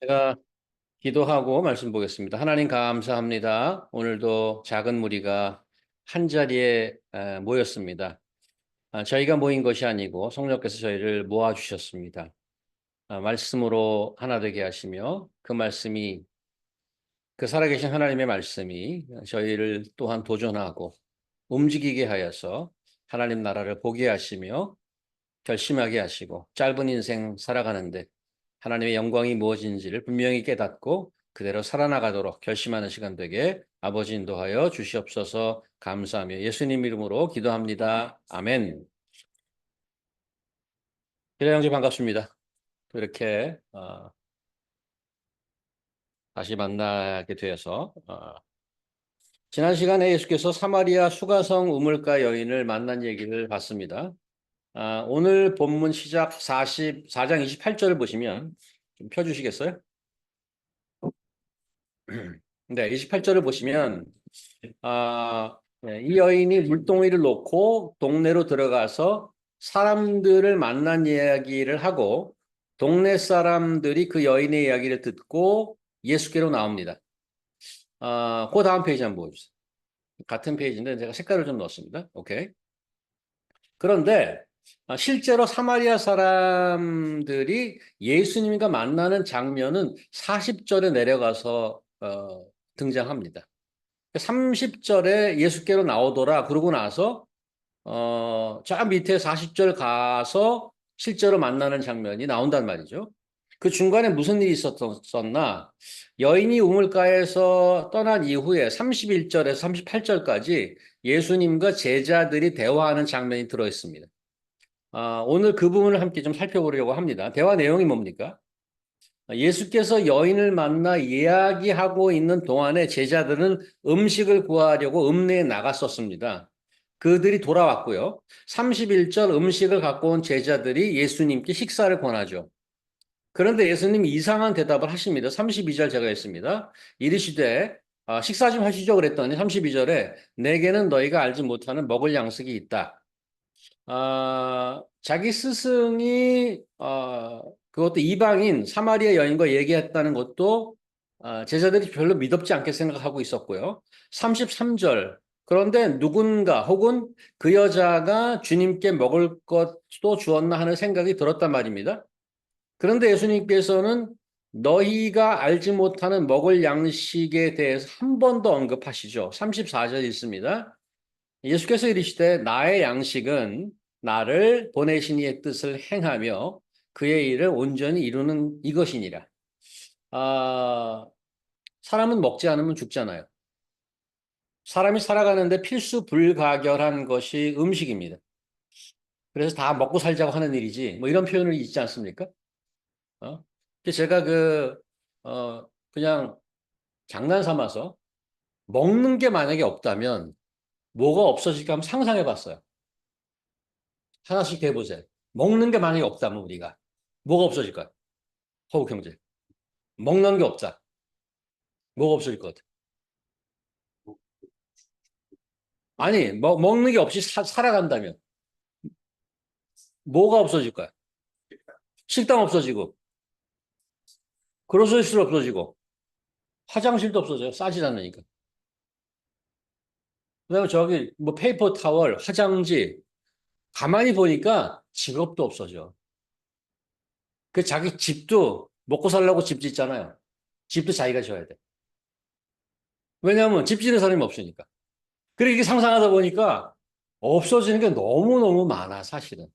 제가 기도하고 말씀 보겠습니다. 하나님 감사합니다. 오늘도 작은 무리가 한 자리에 모였습니다. 저희가 모인 것이 아니고 성령께서 저희를 모아주셨습니다. 말씀으로 하나 되게 하시며 그 말씀이 그 살아계신 하나님의 말씀이 저희를 또한 도전하고 움직이게 하여서 하나님 나라를 보게 하시며 결심하게 하시고 짧은 인생 살아가는데 하나님의 영광이 무엇인지를 분명히 깨닫고 그대로 살아나가도록 결심하는 시간 되게 아버지 인도하여 주시옵소서. 감사하며 예수님 이름으로 기도합니다. 아멘. 기자 형제 반갑습니다. 또 이렇게 다시 만나게 되어서 지난 시간에 예수께서 사마리아 수가성 우물가 여인을 만난 얘기를 봤습니다. 오늘 본문 시작 44장 28절을 보시면 좀 펴주시겠어요? 네, 28절을 보시면 이 여인이 물동이를 놓고 동네로 들어가서 사람들을 만난 이야기를 하고 동네 사람들이 그 여인의 이야기를 듣고 예수께로 나옵니다. 그 다음 페이지 한번 보여주세요. 같은 페이지인데 제가 색깔을 좀 넣었습니다. 오케이. 그런데 실제로 사마리아 사람들이 예수님과 만나는 장면은 40절에 내려가서 등장합니다. 30절에 예수께로 나오더라 그러고 나서 저 밑에 40절 가서 실제로 만나는 장면이 나온단 말이죠. 그 중간에 무슨 일이 있었나? 여인이 우물가에서 떠난 이후에 31절에서 38절까지 예수님과 제자들이 대화하는 장면이 들어있습니다. 오늘 그 부분을 함께 좀 살펴보려고 합니다. 대화 내용이 뭡니까? 예수께서 여인을 만나 이야기하고 있는 동안에 제자들은 음식을 구하려고 읍내에 나갔었습니다. 그들이 돌아왔고요. 31절 음식을 갖고 온 제자들이 예수님께 식사를 권하죠. 그런데 예수님이 이상한 대답을 하십니다. 32절 제가 했습니다. 이르시되 식사 좀 하시죠 그랬더니 32절에 내게는 너희가 알지 못하는 먹을 양식이 있다. 자기 스승이 그것도 이방인 사마리아 여인과 얘기했다는 것도 제자들이 별로 믿었지 않게 생각하고 있었고요. 33절 그런데 누군가 혹은 그 여자가 주님께 먹을 것도 주었나 하는 생각이 들었단 말입니다. 그런데 예수님께서는 너희가 알지 못하는 먹을 양식에 대해서 한 번 더 언급하시죠. 34절 있습니다. 예수께서 이르시되 나의 양식은 나를 보내신 이의 뜻을 행하며 그의 일을 온전히 이루는 이것이니라. 아, 사람은 먹지 않으면 죽잖아요. 사람이 살아가는데 필수 불가결한 것이 음식입니다. 그래서 다 먹고 살자고 하는 일이지. 뭐 이런 표현을 있지 않습니까? 그래서 제가 그냥 장난 삼아서 먹는 게 만약에 없다면 뭐가 없어질까 한번 상상해 봤어요. 하나씩 해보세요. 먹는 게 만약에 없다면 우리가 뭐가 없어질까요? 허욱 형제. 먹는 게 없다. 뭐가 없어질 것 같아? 아니, 먹는 게 없이 살아간다면 뭐가 없어질 거야? 식당 없어지고, 그로서리스 없어지고, 화장실도 없어져요. 싸지 않으니까. 그다음에 저기 뭐 페이퍼 타월, 화장지 가만히 보니까 직업도 없어져. 그 자기 집도 먹고 살려고 집 짓잖아요. 집도 자기가 지어야 돼. 왜냐하면 집 짓는 사람이 없으니까. 그리고 이게 상상하다 보니까 없어지는 게 너무너무 많아, 사실은.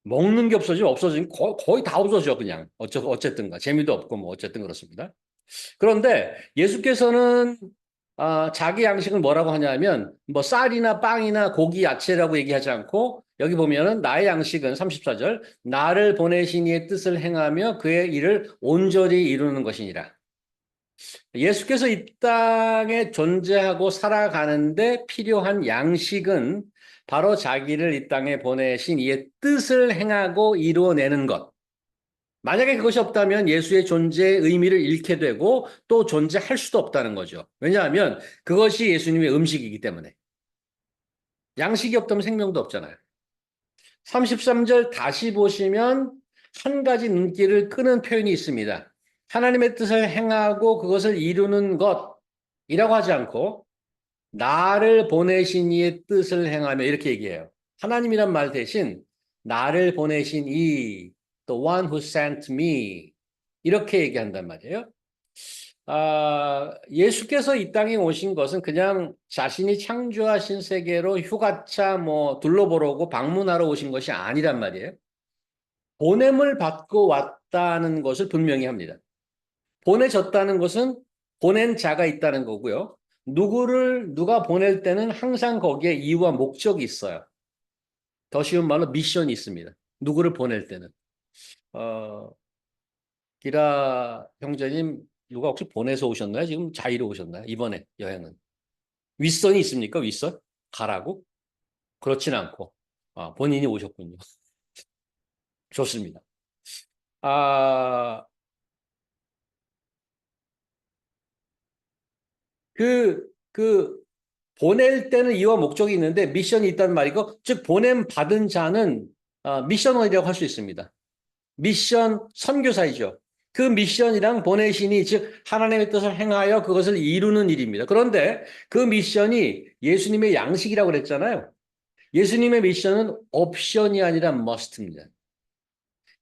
먹는 게 없어지면 없어지는 거의 다 없어져, 그냥. 어쨌든가. 재미도 없고, 뭐, 어쨌든 그렇습니다. 그런데 예수께서는 자기 양식을 뭐라고 하냐면, 뭐, 쌀이나 빵이나 고기, 야채라고 얘기하지 않고, 여기 보면은 나의 양식은 34절, 나를 보내신 이의 뜻을 행하며 그의 일을 온전히 이루는 것이니라. 예수께서 이 땅에 존재하고 살아가는데 필요한 양식은 바로 자기를 이 땅에 보내신 이의 뜻을 행하고 이루어내는 것. 만약에 그것이 없다면 예수의 존재의 의미를 잃게 되고 또 존재할 수도 없다는 거죠. 왜냐하면 그것이 예수님의 음식이기 때문에. 양식이 없다면 생명도 없잖아요. 33절 다시 보시면 한 가지 눈길을 끄는 표현이 있습니다. 하나님의 뜻을 행하고 그것을 이루는 것이라고 하지 않고 나를 보내신 이의 뜻을 행하며 이렇게 얘기해요. 하나님이란 말 대신 나를 보내신 이, the one who sent me 이렇게 얘기한단 말이에요. 예수께서 이 땅에 오신 것은 그냥 자신이 창조하신 세계로 휴가차 뭐 둘러보러 오고 방문하러 오신 것이 아니란 말이에요. 보냄을 받고 왔다는 것을 분명히 합니다. 보내졌다는 것은 보낸 자가 있다는 거고요. 누가 보낼 때는 항상 거기에 이유와 목적이 있어요. 더 쉬운 말로 미션이 있습니다. 누구를 보낼 때는. 어, 기라 형제님, 누가 혹시 보내서 오셨나요? 지금 자의로 오셨나요? 이번에 여행은. 윗선이 있습니까? 윗선? 가라고? 그렇진 않고. 본인이 오셨군요. 좋습니다. 아, 그, 보낼 때는 이유와 목적이 있는데 미션이 있다는 말이고, 즉, 보냄 받은 자는 미셔너리라고 할 수 있습니다. 미션 선교사이죠. 그 미션이랑 보내신이 즉 하나님의 뜻을 행하여 그것을 이루는 일입니다. 그런데 그 미션이 예수님의 양식이라고 그랬잖아요. 예수님의 미션은 옵션이 아니라 must입니다.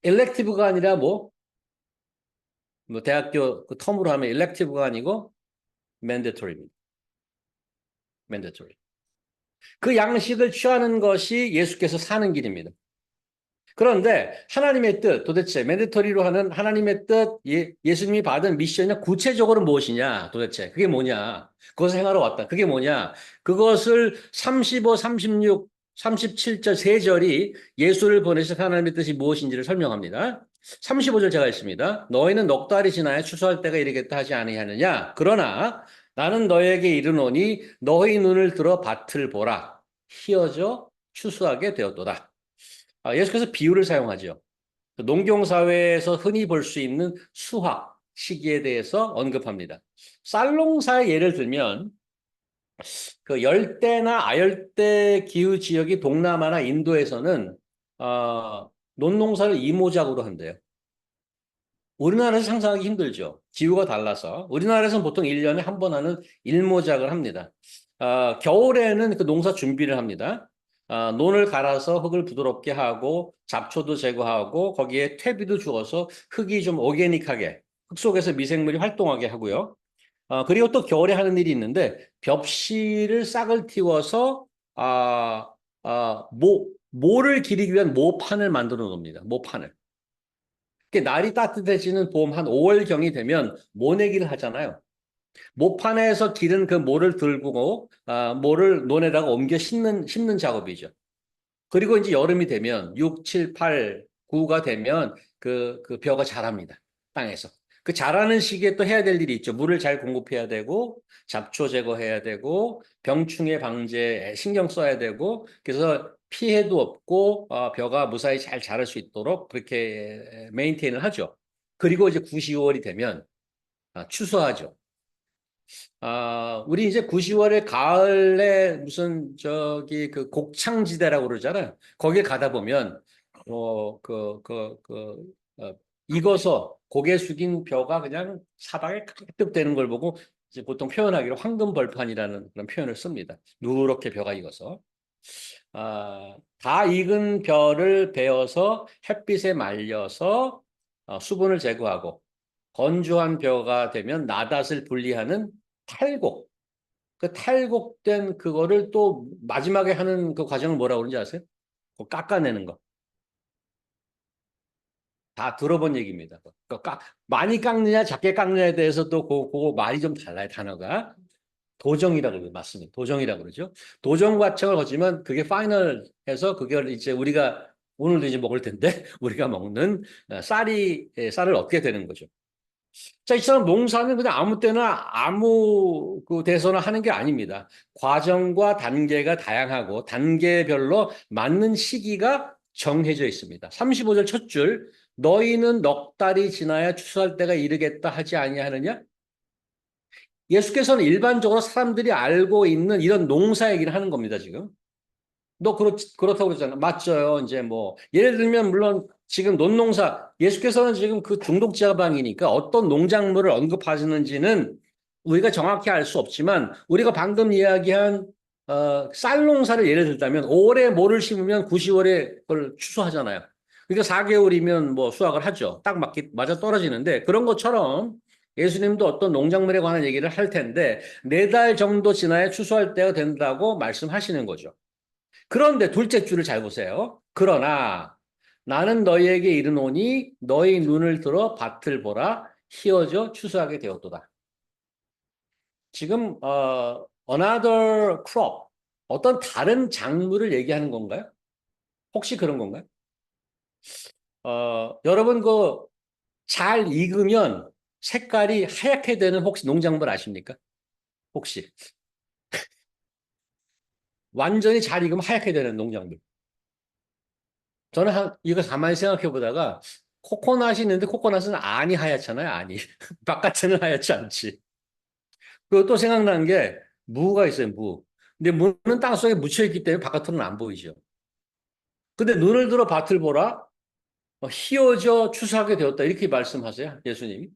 elective가 아니라 뭐 대학교 그 텀으로 하면 elective가 아니고 mandatory입니다. mandatory. 그 양식을 취하는 것이 예수께서 사는 길입니다. 그런데 하나님의 뜻, 도대체 맨데터리로 하는 하나님의 뜻, 예수님이 받은 미션이 구체적으로 무엇이냐, 도대체 그게 뭐냐, 그것을 행하러 왔다. 그게 뭐냐, 그것을 35, 36, 37절 세 절이 예수를 보내신 하나님의 뜻이 무엇인지를 설명합니다. 35절 제가 읽습니다. 너희는 넉 달이 지나야 추수할 때가 이르겠다 하지 아니하느냐. 그러나 나는 너희에게 이르노니 너희 눈을 들어 밭을 보라. 희어져 추수하게 되었도다. 예수께서 비유를 사용하죠. 농경사회에서 흔히 볼 수 있는 수확 시기에 대해서 언급합니다. 쌀농사의 예를 들면 그 열대나 아열대 기후 지역이 동남아나 인도에서는 논농사를 이모작으로 한대요. 우리나라에서 상상하기 힘들죠. 기후가 달라서. 우리나라에서는 보통 1년에 한 번 하는 일모작을 합니다. 겨울에는 그 농사 준비를 합니다. 논을 갈아서 흙을 부드럽게 하고 잡초도 제거하고 거기에 퇴비도 주어서 흙이 좀 오게닉하게 흙 속에서 미생물이 활동하게 하고요. 그리고 또 겨울에 하는 일이 있는데 벽실을 싹을 틔워서 모를 기르기 위한 모판을 만들어 놓습니다. 모판을. 날이 따뜻해지는 봄 한 5월경이 되면 모내기를 하잖아요. 모판에서 기른 그 모를 들고 모를 논에다가 옮겨 심는 작업이죠. 그리고 이제 여름이 되면 6, 7, 8, 9가 되면 그 벼가 자랍니다. 땅에서. 그 자라는 시기에 또 해야 될 일이 있죠. 물을 잘 공급해야 되고 잡초 제거해야 되고 병충해 방제에 신경 써야 되고 그래서 피해도 없고 벼가 무사히 잘 자랄 수 있도록 그렇게 메인테인을 하죠. 그리고 이제 9, 10월이 되면 추수하죠. 우리 이제 9, 10월에 가을에 무슨 저기 그 곡창지대라고 그러잖아요. 거기에 가다 보면 익어서 고개 숙인 벼가 그냥 사방에 가득 되는 걸 보고 이제 보통 표현하기로 황금벌판이라는 그런 표현을 씁니다. 누렇게 벼가 익어서. 다 익은 벼를 베어서 햇빛에 말려서 수분을 제거하고 건조한 벼가 되면 낫앗을 분리하는 탈곡. 그 탈곡된 그거를 또 마지막에 하는 그 과정을 뭐라고 그러는지 아세요? 그거 깎아내는 거. 다 들어본 얘기입니다. 많이 깎느냐, 작게 깎느냐에 대해서 또 그거 말이 좀 달라요, 단어가. 도정이라고 그러죠. 맞습니다. 도정이라고 그러죠. 도정 과정을 거치면 그게 파이널해서 그걸 이제 우리가 오늘도 이제 먹을 텐데 우리가 먹는 쌀을 얻게 되는 거죠. 자, 이처럼 농사는 그냥 아무 때나 아무 그 대서나 하는 게 아닙니다. 과정과 단계가 다양하고 단계별로 맞는 시기가 정해져 있습니다. 35절 첫 줄, 너희는 넉 달이 지나야 추수할 때가 이르겠다 하지 아니하느냐? 예수께서는 일반적으로 사람들이 알고 있는 이런 농사 얘기를 하는 겁니다, 지금. 너 그렇다고 그러잖아. 맞죠요. 이제 뭐, 예를 들면, 물론 지금 논농사, 예수께서는 지금 그 중독자방이니까 어떤 농작물을 언급하시는지는 우리가 정확히 알 수 없지만 우리가 방금 이야기한 쌀 농사를 예를 들자면 올해 뭐를 심으면 9, 10월에 그걸 추수하잖아요. 그러니까 4개월이면 뭐 수확을 하죠. 딱 맞아 떨어지는데 그런 것처럼 예수님도 어떤 농작물에 관한 얘기를 할 텐데 4달 정도 지나야 추수할 때가 된다고 말씀하시는 거죠. 그런데 둘째 줄을 잘 보세요. 그러나 나는 너희에게 이르노니 너희 눈을 들어 밭을 보라 희어져 추수하게 되었도다. 지금 another crop 어떤 다른 작물을 얘기하는 건가요? 혹시 그런 건가요? 여러분 그 잘 익으면 색깔이 하얗게 되는 혹시 농작물 아십니까? 혹시 완전히 잘 익으면 하얗게 되는 농작물. 저는 이거 가만히 생각해 보다가 코코넛이 있는데 코코넛은 안이 하얗잖아요. 안이 바깥에는 하얗지 않지. 그리고 또 생각난 게 무가 있어요. 무. 근데 무는 땅속에 묻혀 있기 때문에 바깥으로는 안 보이죠. 근데 눈을 들어 밭을 보라. 희어져 추수하게 되었다. 이렇게 말씀하세요. 예수님이.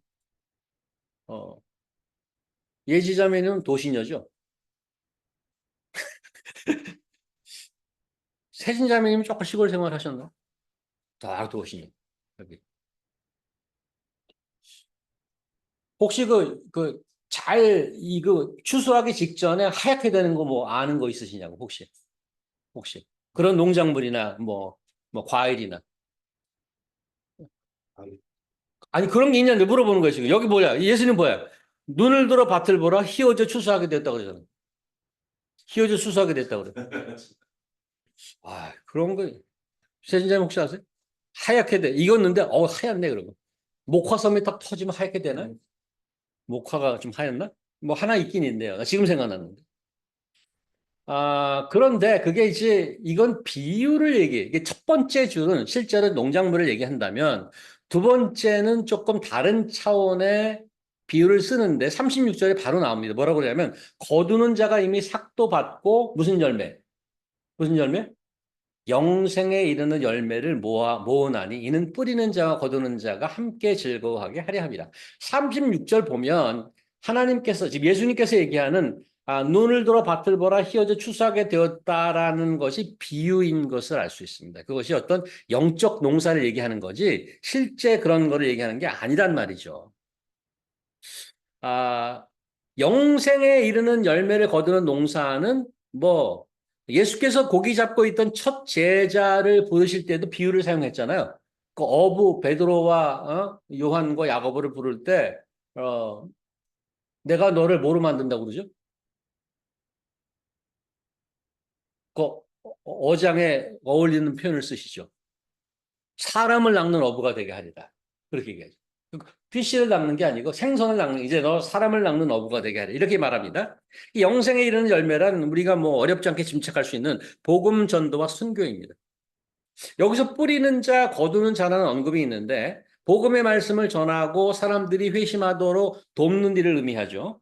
어, 예지자매는 도시녀죠. 세진자매님 조금 시골 생활 하셨나? 다 도시녀. 여기. 혹시 추수하기 직전에 하얗게 되는 거 뭐 아는 거 있으시냐고, 혹시? 혹시. 그런 농작물이나 뭐 과일이나. 아니, 그런 게 있냐는데 물어보는 거예요, 지금. 여기 뭐야? 예수님 뭐야? 눈을 들어 밭을 보라 희어져 추수하게 됐다고 그러잖아. 희어져 추수하게 됐다고 그래. 아, 그런 거, 세진자님 혹시 아세요? 하얗게 돼. 익었는데, 하얗네, 그러고. 목화섬이 딱 터지면 하얗게 되나? 목화가 좀 하얗나? 뭐 하나 있긴 있네요. 나 지금 생각나는데. 그런데 그게 이제 이건 비유를 얘기해. 이게 첫 번째 줄은 실제로 농작물을 얘기한다면 두 번째는 조금 다른 차원의 비유를 쓰는데 36절에 바로 나옵니다. 뭐라고 그러냐면 거두는 자가 이미 삭도 받고 무슨 열매? 무슨 열매? 영생에 이르는 열매를 모으나니 이는 뿌리는 자와 거두는 자가 함께 즐거워하게 하려 함이라. 36절 보면 하나님께서 지금 예수님께서 얘기하는 눈을 들어 밭을 보라 희어져 추수하게 되었다라는 것이 비유인 것을 알 수 있습니다. 그것이 어떤 영적 농사를 얘기하는 거지 실제 그런 거를 얘기하는 게 아니란 말이죠. 아, 영생에 이르는 열매를 거두는 농사는 뭐 예수께서 고기 잡고 있던 첫 제자를 부르실 때도 비유를 사용했잖아요. 그 어부 베드로와 요한과 야고보를 부를 때 내가 너를 뭐로 만든다고 그러죠? 그 어장에 어울리는 표현을 쓰시죠. 사람을 낚는 어부가 되게 하리라. 그렇게 얘기하죠. 피쉬를 낚는 게 아니고 생선을 낚는, 이제 너 사람을 낚는 어부가 되게 하리라. 이렇게 말합니다. 이 영생에 이르는 열매란 우리가 뭐 어렵지 않게 짐작할 수 있는 복음 전도와 순교입니다. 여기서 뿌리는 자, 거두는 자라는 언급이 있는데 복음의 말씀을 전하고 사람들이 회심하도록 돕는 일을 의미하죠.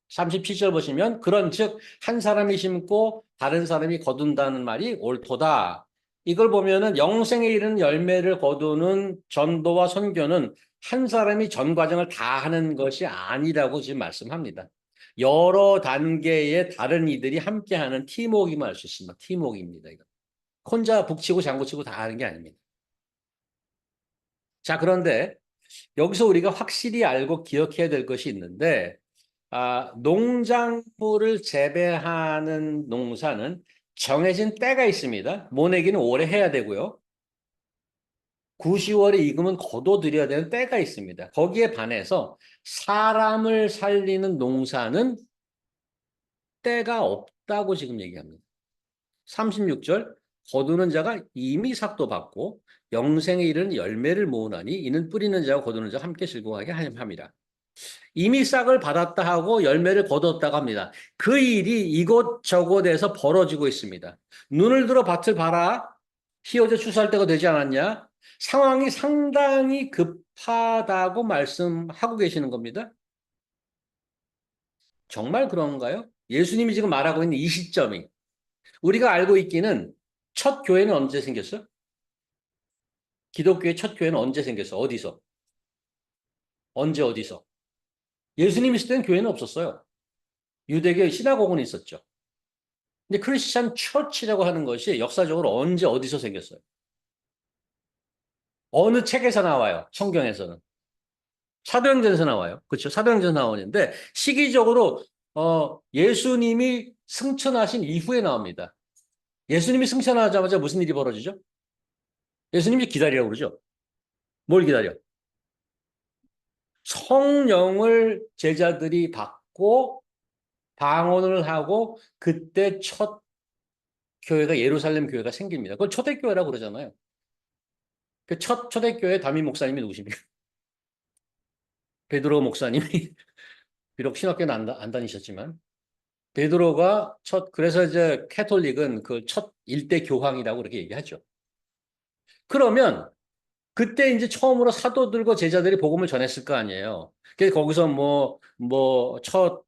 37절 보시면 그런즉 한 사람이 심고 다른 사람이 거둔다는 말이 옳도다. 이걸 보면은 영생에 이르는 열매를 거두는 전도와 선교는 한 사람이 전 과정을 다 하는 것이 아니라고 지금 말씀합니다. 여러 단계의 다른 이들이 함께하는 팀워크임을 알 수 있습니다. 팀워크입니다. 이거. 혼자 북치고 장구치고 다 하는 게 아닙니다. 자, 그런데 여기서 우리가 확실히 알고 기억해야 될 것이 있는데 농작물을 재배하는 농사는 정해진 때가 있습니다. 모내기는 오래 해야 되고요. 9, 10월에 익으면 거둬들여야 되는 때가 있습니다. 거기에 반해서 사람을 살리는 농사는 때가 없다고 지금 얘기합니다. 36절 거두는 자가 이미 삭도 받고 영생에 이르는 열매를 모으나니 이는 뿌리는 자와 거두는 자가 함께 즐거워하게 함이라. 이미 싹을 받았다 하고 열매를 거뒀다고 합니다. 그 일이 이곳저곳에서 벌어지고 있습니다. 눈을 들어 밭을 봐라. 희어져 추수할 때가 되지 않았냐? 상황이 상당히 급하다고 말씀하고 계시는 겁니다. 정말 그런가요? 예수님이 지금 말하고 있는 이 시점이 우리가 알고 있기는 첫 교회는 언제 생겼어요? 기독교의 첫 교회는 언제 생겼어? 어디서? 언제 어디서? 예수님 있을 때는 교회는 없었어요. 유대교 시나고그는 있었죠. 근데 크리스찬 처치라고 하는 것이 역사적으로 언제 어디서 생겼어요? 어느 책에서 나와요? 성경에서는. 사도행전에서 나와요. 그렇죠? 사도행전에서 나오는데 시기적으로 예수님이 승천하신 이후에 나옵니다. 예수님이 승천하자마자 무슨 일이 벌어지죠? 예수님이 기다리라고 그러죠. 뭘 기다려? 성령을 제자들이 받고 방언을 하고 그때 첫 교회가 예루살렘 교회가 생깁니다. 그걸 초대교회라고 그러잖아요. 그 초대교회 담임 목사님이 누구십니까? 베드로 목사님이 비록 신학교는 안 다니셨지만 베드로가 그래서 이제 캐톨릭은 그 첫 일대 교황이라고 그렇게 얘기하죠. 그러면 그때 이제 처음으로 사도들과 제자들이 복음을 전했을 거 아니에요. 그래서 거기서 첫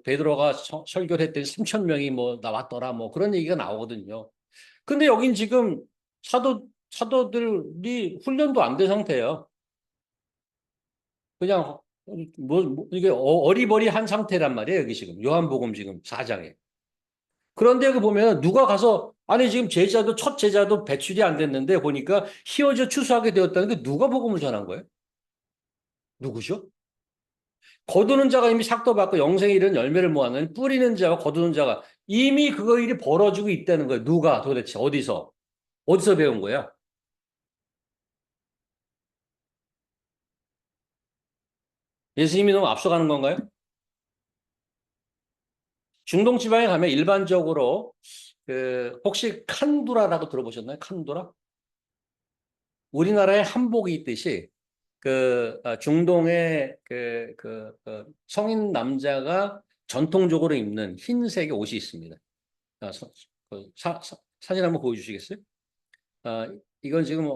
베드로가 설교를 했더니 3천 명이 뭐 나왔더라 뭐 그런 얘기가 나오거든요. 근데 여긴 지금 사도들이 훈련도 안 된 상태예요. 그냥 이게 어리버리한 상태란 말이에요. 여기 지금 요한복음 지금 4장에. 그런데 여기 보면 누가 가서 아니 지금 첫 제자도 배출이 안 됐는데 보니까 휘어져 추수하게 되었다는데 누가 복음을 전한 거예요? 누구죠? 거두는 자가 이미 삭도 받고 영생에 이른 열매를 모아는 뿌리는 자와 거두는 자가 이미 그거 일이 벌어지고 있다는 거예요. 누가 도대체 어디서 배운 거야? 예수님이 너무 앞서가는 건가요? 중동 지방에 가면 일반적으로 혹시 칸두라라고 들어보셨나요? 칸두라? 우리나라에 한복이 있듯이 중동의 성인 남자가 전통적으로 입는 흰색의 옷이 있습니다. 아, 사진 한번 보여주시겠어요? 이건 지금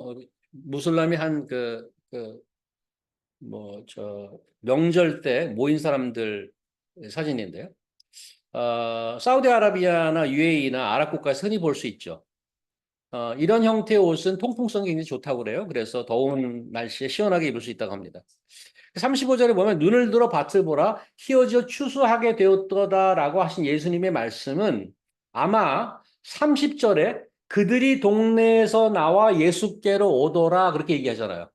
무슬람이 한 명절 때 모인 사람들 사진인데요. 사우디아라비아나 UAE나 아랍 국가에서 흔히 볼 수 있죠. 이런 형태의 옷은 통풍성이 굉장히 좋다고 그래요. 그래서 더운 날씨에 시원하게 입을 수 있다고 합니다. 35절에 보면 눈을 들어 밭을 보라 희어져 추수하게 되었다라고 하신 예수님의 말씀은 아마 30절에 그들이 동네에서 나와 예수께로 오더라 그렇게 얘기하잖아요.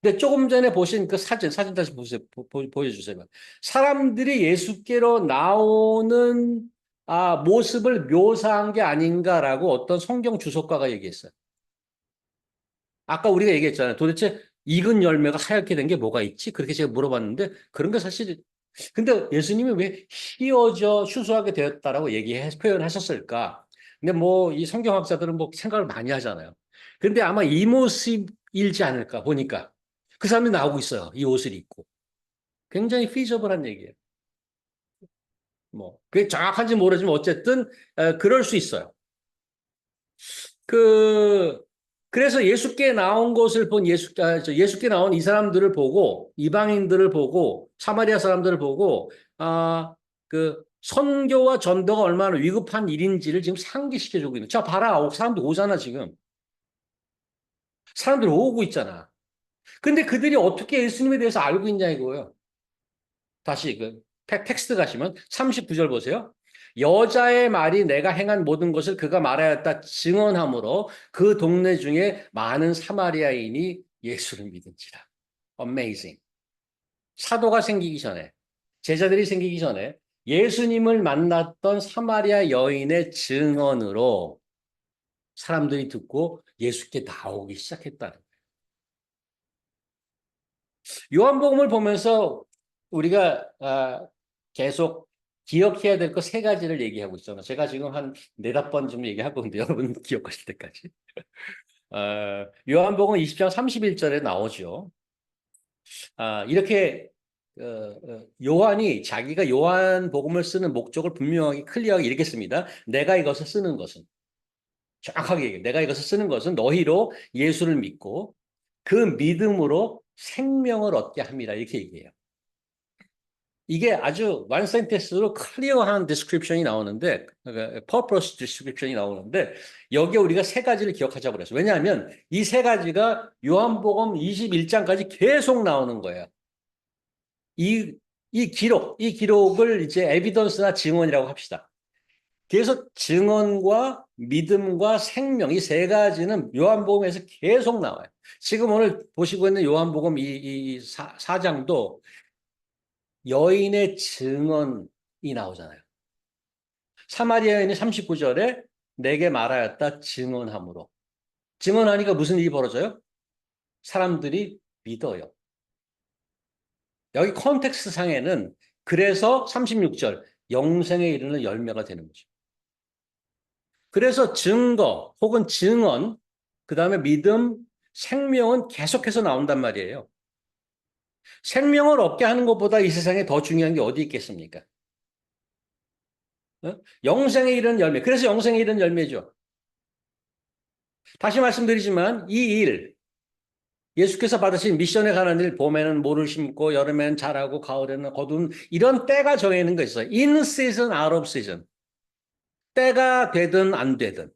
근데 조금 전에 보신 그 사진 다시 보세요. 보여주세요. 사람들이 예수께로 나오는 모습을 묘사한 게 아닌가라고 어떤 성경 주석가가 얘기했어요. 아까 우리가 얘기했잖아요. 도대체 익은 열매가 하얗게 된 게 뭐가 있지? 그렇게 제가 물어봤는데 그런 게 사실 근데 예수님이 왜 휘어져 추수하게 되었다라고 표현하셨을까? 근데 뭐 이 성경학자들은 뭐 생각을 많이 하잖아요. 근데 아마 이 모습일지 않을까 보니까 그 사람이 나오고 있어요. 이 옷을 입고. 굉장히 피저블한 얘기예요. 뭐 그게 정확한지 모르지만 어쨌든 그럴 수 있어요. 그 그래서 예수께 나온 것을 본 예수께 나온 이 사람들을 보고 이방인들을 보고 사마리아 사람들을 보고 선교와 전도가 얼마나 위급한 일인지를 지금 상기시켜 주고 있는. 자 봐라 사람들 오잖아 지금. 사람들 오고 있잖아. 근데 그들이 어떻게 예수님에 대해서 알고 있냐 이거예요. 다시 텍스트 가시면 39절 보세요. 여자의 말이 내가 행한 모든 것을 그가 말하였다 증언하므로 그 동네 중에 많은 사마리아인이 예수를 믿은지라. Amazing. 사도가 생기기 전에, 제자들이 생기기 전에 예수님을 만났던 사마리아 여인의 증언으로 사람들이 듣고 예수께 나오기 시작했다는 거예요. 요한복음을 보면서 우리가 계속 기억해야 될 거 세 가지를 얘기하고 있잖아요. 제가 지금 한 네다섯 번 좀 얘기하고 있는데 여러분 기억하실 때까지. 요한복음 20장 31절에 나오죠. 이렇게 요한이 자기가 요한복음을 쓰는 목적을 분명하게 클리어하게 이렇게 씁니다. 내가 이것을 쓰는 것은 정확하게 얘기해요. 내가 이것을 쓰는 것은 너희로 예수를 믿고 그 믿음으로 생명을 얻게 합니다. 이렇게 얘기해요. 이게 아주 완 센텐스로 클리어한 디스크립션이 나오는데, purpose 디스크립션이 나오는데, 여기에 우리가 세 가지를 기억하자고 그랬어요. 왜냐하면 이 세 가지가 요한복음 21장까지 계속 나오는 거예요. 이 기록을 이제 에비던스나 증언이라고 합시다. 그래서 증언과 믿음과 생명, 이 세 가지는 요한복음에서 계속 나와요. 지금 오늘 보시고 있는 요한복음 이 사장도 여인의 증언이 나오잖아요. 사마리아 여인이 39절에 내게 말하였다 증언함으로. 증언하니까 무슨 일이 벌어져요? 사람들이 믿어요. 여기 컨텍스트 상에는 그래서 36절 영생에 이르는 열매가 되는 거죠. 그래서 증거 혹은 증언, 그 다음에 믿음, 생명은 계속해서 나온단 말이에요. 생명을 얻게 하는 것보다 이 세상에 더 중요한 게 어디 있겠습니까? 어? 영생에 이르는 열매. 그래서 영생에 이르는 열매죠. 다시 말씀드리지만 이 일, 예수께서 받으신 미션에 관한 일, 봄에는 모를 심고 여름에는 자라고 가을에는 거둔 이런 때가 정해 있는 거 있어요. In season, out of season. 때가 되든 안 되든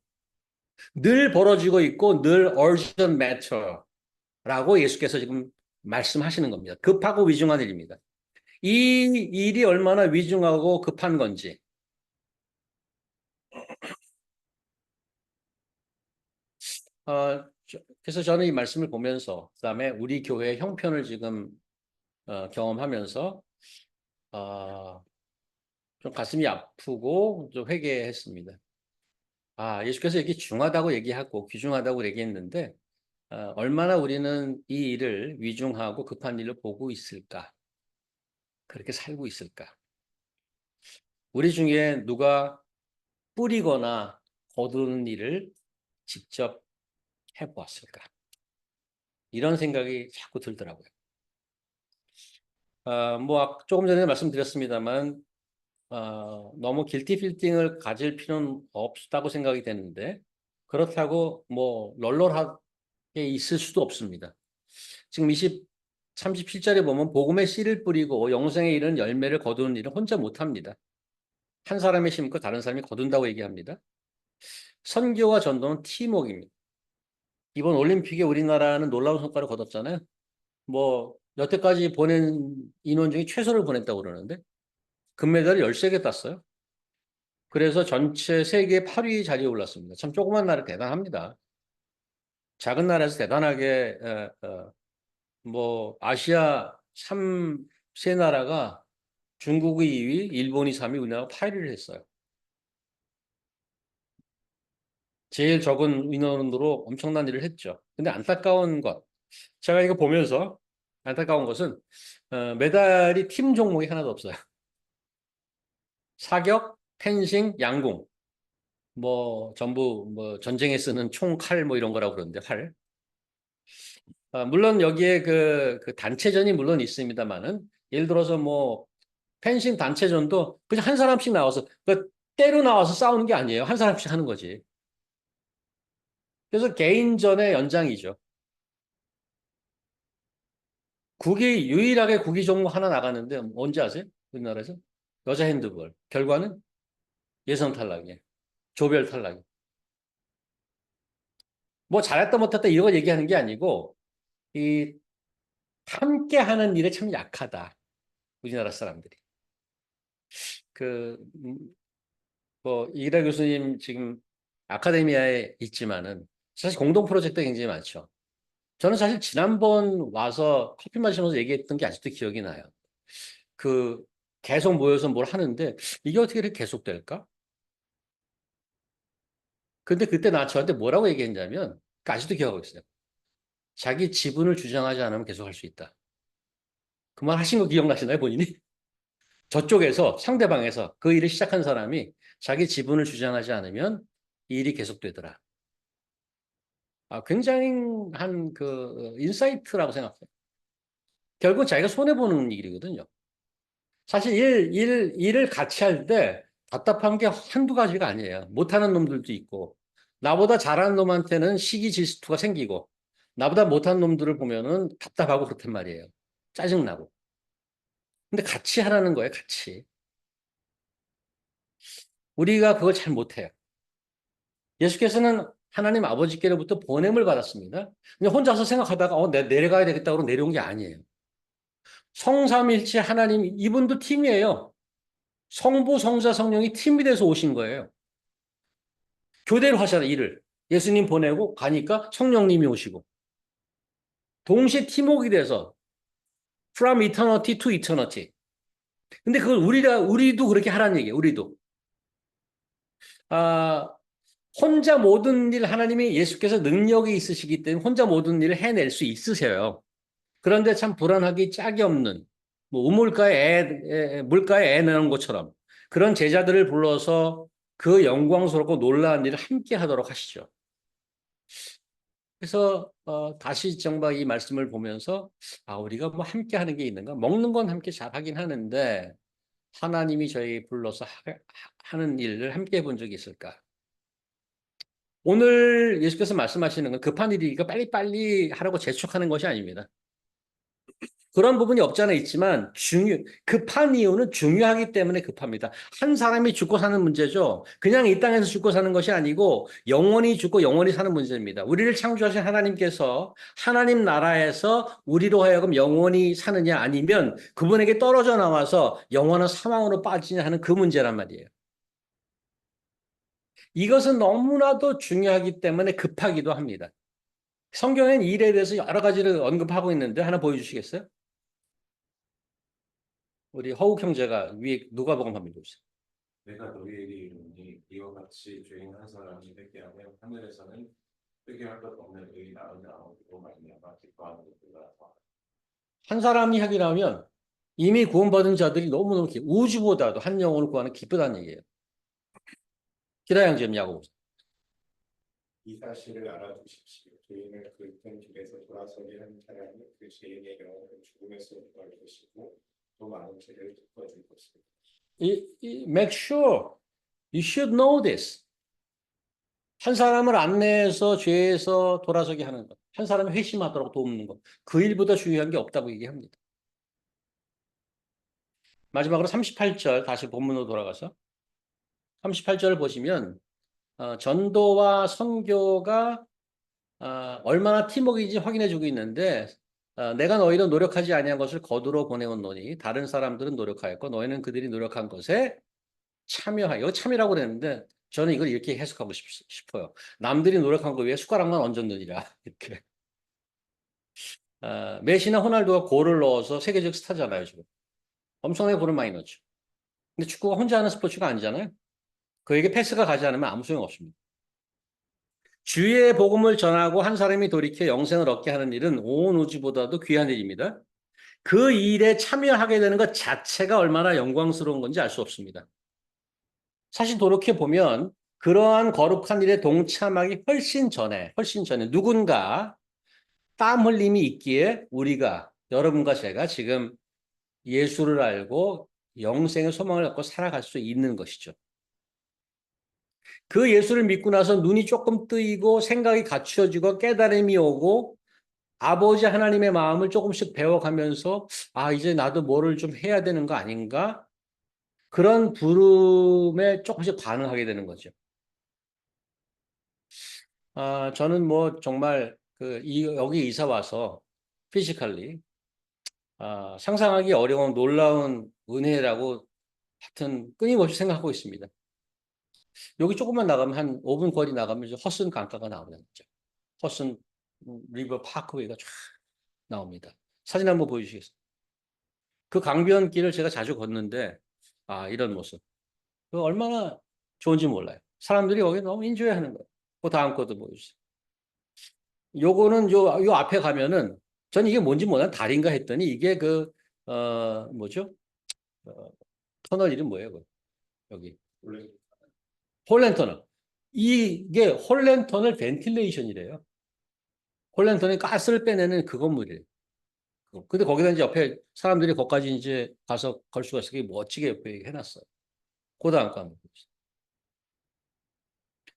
늘 벌어지고 있고 늘 urgent matter라고 예수께서 지금 말씀하시는 겁니다. 급하고 위중한 일입니다. 이 일이 얼마나 위중하고 급한 건지. 그래서 저는 이 말씀을 보면서 그다음에 우리 교회의 형편을 지금 경험하면서 어, 좀 가슴이 아프고 좀 회개했습니다. 아, 예수께서 이렇게 중하다고 얘기하고 귀중하다고 얘기했는데 얼마나 우리는 이 일을 위중하고 급한 일로 보고 있을까? 그렇게 살고 있을까? 우리 중에 누가 뿌리거나 거두는 일을 직접 해보았을까? 이런 생각이 자꾸 들더라고요. 뭐 조금 전에 말씀드렸습니다만 너무 길티 필팅을 가질 필요는 없다고 생각이 되는데 그렇다고 뭐 널널하게 있을 수도 없습니다. 지금 37절에 보면 복음의 씨를 뿌리고 영생에 이르는 열매를 거두는 일은 혼자 못합니다. 한 사람이 심고 다른 사람이 거둔다고 얘기합니다. 선교와 전도는 팀워크입니다. 이번 올림픽에 우리나라는 놀라운 성과를 거뒀잖아요. 뭐 여태까지 보낸 인원 중에 최소를 보냈다고 그러는데 금메달을 13개 땄어요. 그래서 전체 세계 8위 자리에 올랐습니다. 참 조그만 나라 대단합니다. 작은 나라에서 대단하게 뭐 아시아 3세 나라가 중국이 2위, 일본이 3위, 우리나라가 8위를 했어요. 제일 적은 인원으로 엄청난 일을 했죠. 근데 안타까운 것, 제가 이거 보면서 안타까운 것은 메달이 팀 종목이 하나도 없어요. 사격, 펜싱, 양궁, 뭐 전부 뭐 전쟁에 쓰는 총, 칼 뭐 이런 거라고 그러는데 활. 물론 여기에 그 단체전이 물론 있습니다만은 예를 들어서 뭐 펜싱 단체전도 그냥 한 사람씩 나와서 그 때로 나와서 싸우는 게 아니에요. 한 사람씩 하는 거지. 그래서 개인전의 연장이죠. 유일하게 국기 종목 하나 나갔는데 언제 아세요? 우리나라에서? 여자 핸드볼. 결과는 예선 탈락이에요. 조별 탈락이에요. 뭐 잘했다 못했다 이런 거 얘기하는 게 아니고 이 함께 하는 일에 참 약하다. 우리나라 사람들이. 그, 뭐, 이기라 교수님 지금 아카데미아에 있지만은 사실 공동 프로젝트가 굉장히 많죠. 저는 사실 지난번 와서 커피 마시면서 얘기했던 게 아직도 기억이 나요. 그, 계속 모여서 뭘 하는데 이게 어떻게 이렇게 계속될까? 근데 그때 나 저한테 뭐라고 얘기했냐면, 그 아직도 기억하고 있어요. 자기 지분을 주장하지 않으면 계속 할 수 있다. 그 말 하신 거 기억나시나요, 본인이? 저쪽에서, 상대방에서 그 일을 시작한 사람이 자기 지분을 주장하지 않으면 이 일이 계속되더라. 굉장한 그 인사이트라고 생각해요. 결국 자기가 손해보는 일이거든요. 사실 일을 같이 할 때 답답한 게 한두 가지가 아니에요. 못하는 놈들도 있고, 나보다 잘하는 놈한테는 시기 질투가 생기고, 나보다 못한 놈들을 보면은 답답하고 그렇단 말이에요. 짜증나고. 근데 같이 하라는 거예요, 같이. 우리가 그걸 잘 못해요. 예수께서는 하나님 아버지께로부터 보냄을 받았습니다. 그냥 혼자서 생각하다가 내려가야 되겠다 고 내려온 게 아니에요. 성삼일체 하나님 이분도 팀이에요. 성부, 성자, 성령이 팀이 돼서 오신 거예요. 교대로 하잖아요, 일을. 예수님 보내고 가니까 성령님이 오시고. 동시에 팀워크가 돼서 from eternity to eternity. 근데 그걸 우리도 그렇게 하라는 얘기예요, 우리도. 아, 혼자 모든 일 하나님이 예수께서 능력이 있으시기 때문에 혼자 모든 일을 해낼 수 있으세요. 그런데 참 불안하기 짝이 없는 뭐 물가에 애 넣는 것처럼 그런 제자들을 불러서 그 영광스럽고 놀라운 일을 함께 하도록 하시죠. 그래서 다시 정말 이 말씀을 보면서 우리가 뭐 함께 하는 게 있는가? 먹는 건 함께 잘 하긴 하는데 하나님이 저희 불러서 하는 일을 함께 해본 적이 있을까? 오늘 예수께서 말씀하시는 건 급한 일이니까 빨리빨리 하라고 재촉하는 것이 아닙니다. 그런 부분이 없잖아 있지만 급한 이유는 중요하기 때문에 급합니다. 한 사람이 죽고 사는 문제죠. 그냥 이 땅에서 죽고 사는 것이 아니고 영원히 죽고 영원히 사는 문제입니다. 우리를 창조하신 하나님께서 하나님 나라에서 우리로 하여금 영원히 사느냐 아니면 그분에게 떨어져 나와서 영원한 사망으로 빠지냐 하는 그 문제란 말이에요. 이것은 너무나도 중요하기 때문에 급하기도 합니다. 성경엔 이 일에 대해서 여러 가지를 언급하고 있는데 하나 보여주시겠어요? 우리 허욱 형제가 위에 누가복음 한번 보세요. 내가 너희에게 이르노니 이와 같이 죄인한 사람이 되게 하면 하늘에서는 회개할 것 없는 의인 99으로 말미암아 기뻐하는 것보다 더하다. 한 사람이 하기라면 이미 구원받은 자들이 너무너무 우주보다도 한 영혼을 구하는 기쁘다는 얘기예요. 기라 형제님 야고보. 이 사실을 알아두십시오. 죄인을 긁은 길에서 돌아서게 하는 사람이 그 죄인의 영혼을 죽음에서 구할 것이고 또 많은 죄를 덮어줄 것입니다. Make sure you should know this. 한 사람을 안내해서 죄에서 돌아서게 하는 것, 한 사람이 회심하도록 돕는 것, 그 일보다 중요한 게 없다고 얘기합니다. 마지막으로 38절 다시 본문으로 돌아가서 38절을 보시면 전도와 선교가 얼마나 팀워크인지 확인해주고 있는데 내가 너희로 노력하지 아니한 것을 거두러 보내온 노니 다른 사람들은 노력하였고 너희는 그들이 노력한 것에 참여하여. 이거 참여라고 그랬는데 저는 이걸 이렇게 해석하고 싶어요. 남들이 노력한 거 위에 숟가락만 얹었느니라. 이렇게. 메시나 호날두가 골을 넣어서 세계적 스타잖아요, 지금. 엄청나게 골을 많이 넣죠. 근데 축구가 혼자 하는 스포츠가 아니잖아요. 그에게 패스가 가지 않으면 아무 소용 없습니다. 주의 복음을 전하고 한 사람이 돌이켜 영생을 얻게 하는 일은 온 우주보다도 귀한 일입니다. 그 일에 참여하게 되는 것 자체가 얼마나 영광스러운 건지 알 수 없습니다. 사실 돌이켜보면 그러한 거룩한 일에 동참하기 훨씬 전에 누군가 땀 흘림이 있기에 우리가, 여러분과 제가 지금 예수를 알고 영생의 소망을 갖고 살아갈 수 있는 것이죠. 그 예수를 믿고 나서 눈이 조금 뜨이고 생각이 갖추어지고 깨달음이 오고 아버지 하나님의 마음을 조금씩 배워가면서 이제 나도 뭐를 좀 해야 되는 거 아닌가? 그런 부름에 조금씩 반응하게 되는 거죠. 저는 뭐 정말 여기 이사 와서 피지컬리 상상하기 어려운 놀라운 은혜라고 하여튼 끊임없이 생각하고 있습니다. 여기 조금만 나가면 한 5분 거리 나가면 이제 허슨 강가가 나오는 거죠. 허슨 리버 파크웨이가 쫙 나옵니다. 사진 한번 보여주시겠어요? 그 강변길을 제가 자주 걷는데 이런 모습. 그 얼마나 좋은지 몰라요. 사람들이 거기 너무 인조해 하는 거예요. 그 다음 것도 보여주세요. 요거는 요 앞에 가면은 저는 이게 뭔지 몰라요. 다리인가 했더니 이게 뭐죠? 터널 이름 뭐예요? 여기. 홀랜 터널. 이게 홀랜 터널 벤틸레이션이래요. 홀랜 터널 가스를 빼내는 그 건물이에요. 근데 거기다 이제 옆에 사람들이 거기까지 이제 가서 걸 수가 있게 멋지게 옆에 해놨어요. 고단가 한번 보세요.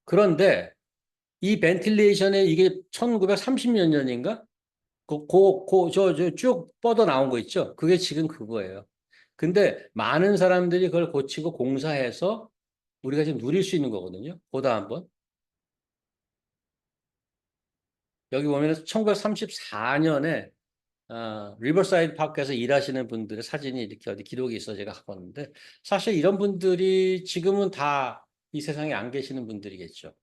그런데 이 벤틸레이션에 이게 1930몇 년인가? 쭉 뻗어 나온 거 있죠? 그게 지금 그거예요. 근데 많은 사람들이 그걸 고치고 공사해서 우리가 지금 누릴 수 있는 거거든요. 보다 한번. 여기 보면 1934년에 리버사이드 파크에서 일하시는 분들의 사진이 이렇게 어디 기록이 있어 제가 갖고 왔는데 사실 이런 분들이 지금은 다 이 세상에 안 계시는 분들이겠죠.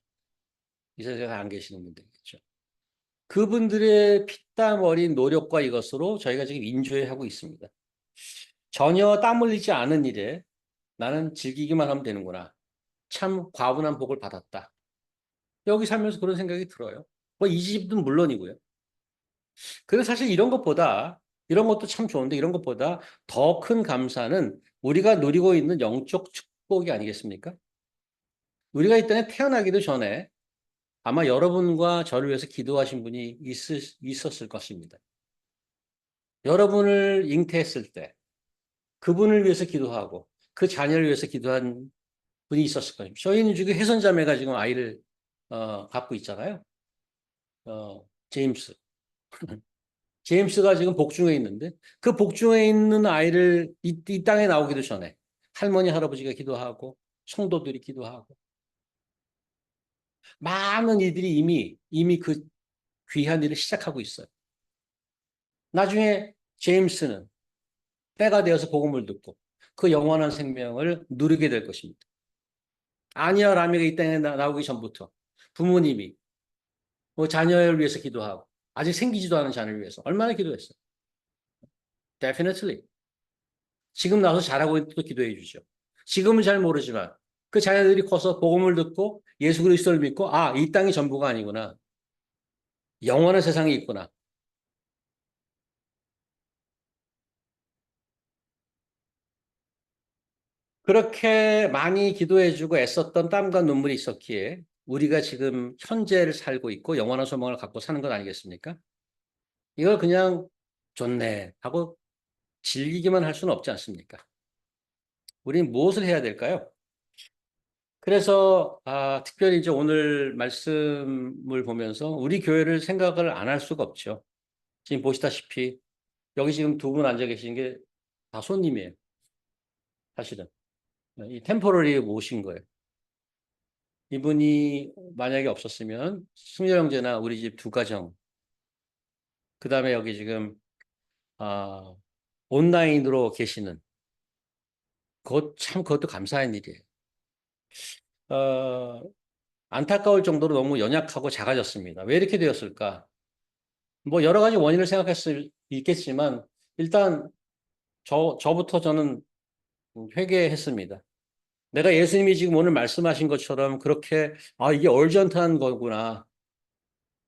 이 세상에 안 계시는 분들이겠죠. 그분들의 피땀 어린 노력과 이것으로 저희가 지금 인조해하고 있습니다. 전혀 땀 흘리지 않은 일에 나는 즐기기만 하면 되는구나. 참 과분한 복을 받았다. 여기 살면서 그런 생각이 들어요. 뭐 이 집은 물론이고요. 근데 사실 이런 것도 참 좋은데 이런 것보다 더 큰 감사는 우리가 누리고 있는 영적 축복이 아니겠습니까? 우리가 이 땅에 태어나기도 전에 아마 여러분과 저를 위해서 기도하신 분이 있었을 것입니다. 여러분을 잉태했을 때 그분을 위해서 기도하고 그 자녀를 위해서 기도한 분이 있었을 거예요. 저희는 지금 혜선자매가 지금 아이를 갖고 있잖아요. 제임스. 제임스가 지금 복중에 있는데 그 복중에 있는 아이를 이 땅에 나오기도 전에 할머니 할아버지가 기도하고 성도들이 기도하고 많은 이들이 이미 그 귀한 일을 시작하고 있어요. 나중에 제임스는 때가 되어서 복음을 듣고 그 영원한 생명을 누리게 될 것입니다. 아니야 라미가 이 땅에 나오기 전부터 부모님이 뭐 자녀를 위해서 기도하고 아직 생기지도 않은 자녀를 위해서 얼마나 기도했어요. Definitely. 지금 나서 잘하고 있는 또 기도해 주죠. 지금은 잘 모르지만 그 자녀들이 커서 복음을 듣고 예수 그리스도를 믿고 이 땅이 전부가 아니구나. 영원한 세상이 있구나. 그렇게 많이 기도해주고 애썼던 땀과 눈물이 있었기에 우리가 지금 현재를 살고 있고 영원한 소망을 갖고 사는 것 아니겠습니까? 이걸 그냥 좋네 하고 즐기기만 할 수는 없지 않습니까? 우리는 무엇을 해야 될까요? 그래서 특별히 이제 오늘 말씀을 보면서 우리 교회를 생각을 안 할 수가 없죠. 지금 보시다시피 여기 지금 두 분 앉아 계신 게 다 손님이에요. 사실은. 이 템포러리 모신 거예요. 이분이 만약에 없었으면 승려 형제나 우리 집 두 가정, 그 다음에 여기 지금 아, 온라인으로 계시는 그것도 감사한 일이에요. 어, 안타까울 정도로 너무 연약하고 작아졌습니다. 왜 이렇게 되었을까? 뭐 여러 가지 원인을 생각할 수 있겠지만 일단 저부터 저는 회개했습니다. 내가 예수님이 지금 오늘 말씀하신 것처럼 그렇게 이게 얼전트한 거구나.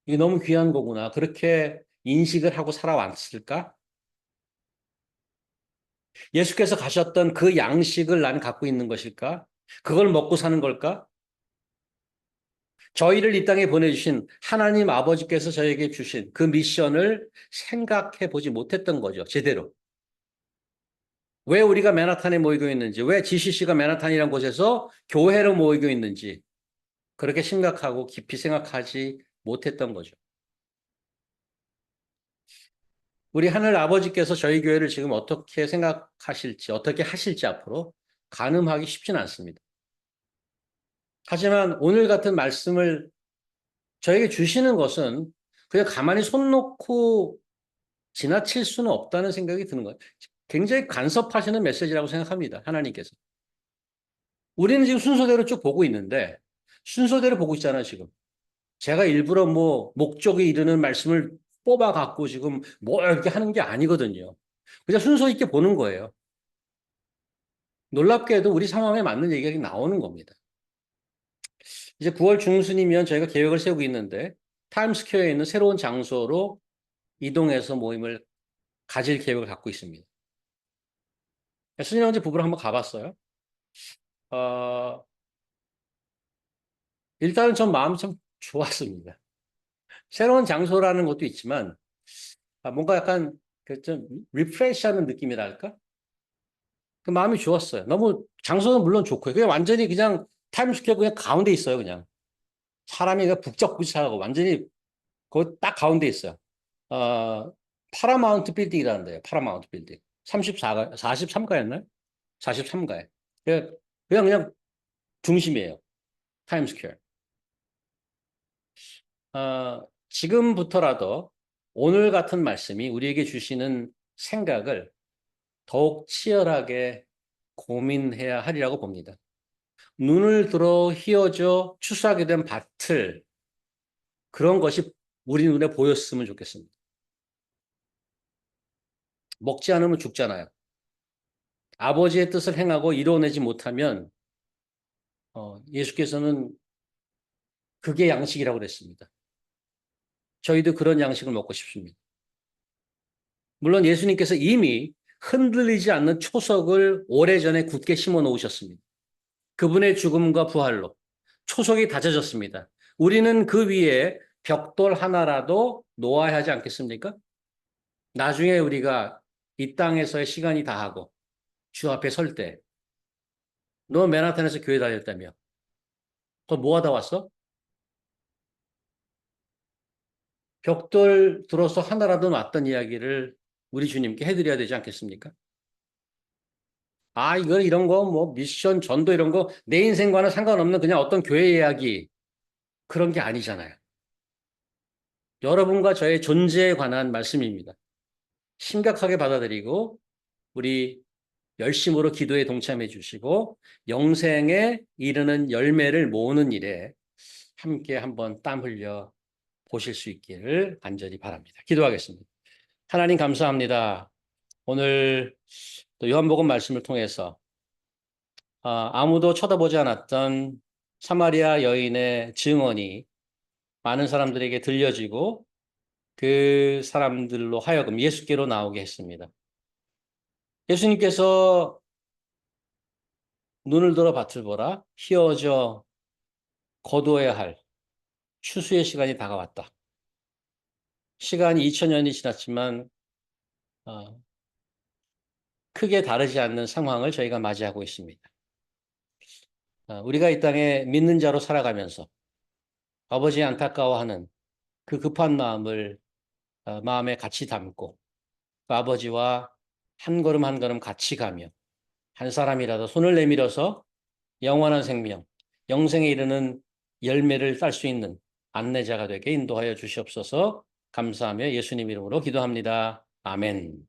이게 너무 귀한 거구나. 그렇게 인식을 하고 살아왔을까? 예수께서 가셨던 그 양식을 나는 갖고 있는 것일까? 그걸 먹고 사는 걸까? 저희를 이 땅에 보내주신 하나님 아버지께서 저에게 주신 그 미션을 생각해 보지 못했던 거죠. 제대로. 왜 우리가 맨하탄에 모이고 있는지, 왜 GCC가 맨하탄이라는 곳에서 교회로 모이고 있는지 그렇게 심각하고 깊이 생각하지 못했던 거죠. 우리 하늘 아버지께서 저희 교회를 지금 어떻게 생각하실지, 어떻게 하실지 앞으로 가늠하기 쉽지는 않습니다. 하지만 오늘 같은 말씀을 저에게 주시는 것은 그냥 가만히 손 놓고 지나칠 수는 없다는 생각이 드는 거예요. 굉장히 간섭하시는 메시지라고 생각합니다. 하나님께서. 우리는 지금 순서대로 쭉 보고 있는데 순서대로 보고 있잖아요, 지금. 제가 일부러 뭐 목적에 이르는 말씀을 뽑아 갖고 지금 뭐 이렇게 하는 게 아니거든요. 그냥 순서 있게 보는 거예요. 놀랍게도 우리 상황에 맞는 얘기가 나오는 겁니다. 이제 9월 중순이면 저희가 계획을 세우고 있는데 타임스퀘어에 있는 새로운 장소로 이동해서 모임을 가질 계획을 갖고 있습니다. 순영 형제 부부랑 한번 가봤어요. 어, 일단은 전 마음이 참 좋았습니다. 새로운 장소라는 것도 있지만 뭔가 약간 그좀 리프레시하는 느낌이랄까? 그 마음이 좋았어요. 너무 장소는 물론 좋고요. 그냥 완전히 그냥 타임스퀘어 그냥 가운데 있어요. 그냥 사람이 북적북적하고 완전히 그 딱 가운데 있어요. 파라마운트 빌딩이라는데요. 파라마운트 빌딩. 34가, 43가였나요? 43가에. 그냥 중심이에요. 타임스퀘어. 지금부터라도 오늘 같은 말씀이 우리에게 주시는 생각을 더욱 치열하게 고민해야 하리라고 봅니다. 눈을 들어 휘어져 추수하게 된 밭을 그런 것이 우리 눈에 보였으면 좋겠습니다. 먹지 않으면 죽잖아요. 아버지의 뜻을 행하고 이루어내지 못하면 예수께서는 그게 양식이라고 그랬습니다. 저희도 그런 양식을 먹고 싶습니다. 물론 예수님께서 이미 흔들리지 않는 초석을 오래전에 굳게 심어 놓으셨습니다. 그분의 죽음과 부활로 초석이 다져졌습니다. 우리는 그 위에 벽돌 하나라도 놓아야 하지 않겠습니까? 나중에 우리가 이 땅에서의 시간이 다하고 주 앞에 설 때, 너 맨하탄에서 교회 다녔다며? 너 뭐 하다 왔어? 벽돌 들어서 하나라도 놨던 이야기를 우리 주님께 해드려야 되지 않겠습니까? 이런 거, 뭐, 미션, 전도 이런 거, 내 인생과는 상관없는 그냥 어떤 교회 이야기, 그런 게 아니잖아요. 여러분과 저의 존재에 관한 말씀입니다. 심각하게 받아들이고, 우리 열심으로 기도에 동참해 주시고, 영생에 이르는 열매를 모으는 일에 함께 한번 땀 흘려 보실 수 있기를 간절히 바랍니다. 기도하겠습니다. 하나님 감사합니다. 오늘 또 요한복음 말씀을 통해서 아무도 쳐다보지 않았던 사마리아 여인의 증언이 많은 사람들에게 들려지고 그 사람들로 하여금 예수께로 나오게 했습니다. 예수님께서 눈을 들어 밭을 보라, 휘어져 거두어야 할 추수의 시간이 다가왔다. 시간이 2000년이 지났지만 크게 다르지 않는 상황을 저희가 맞이하고 있습니다. 우리가 이 땅에 믿는 자로 살아가면서 아버지의 안타까워하는 그 급한 마음을 마음에 같이 담고 그 아버지와 한 걸음 한 걸음 같이 가며 한 사람이라도 손을 내밀어서 영원한 생명, 영생에 이르는 열매를 딸 수 있는 안내자가 되게 인도하여 주시옵소서. 감사하며 예수님 이름으로 기도합니다. 아멘.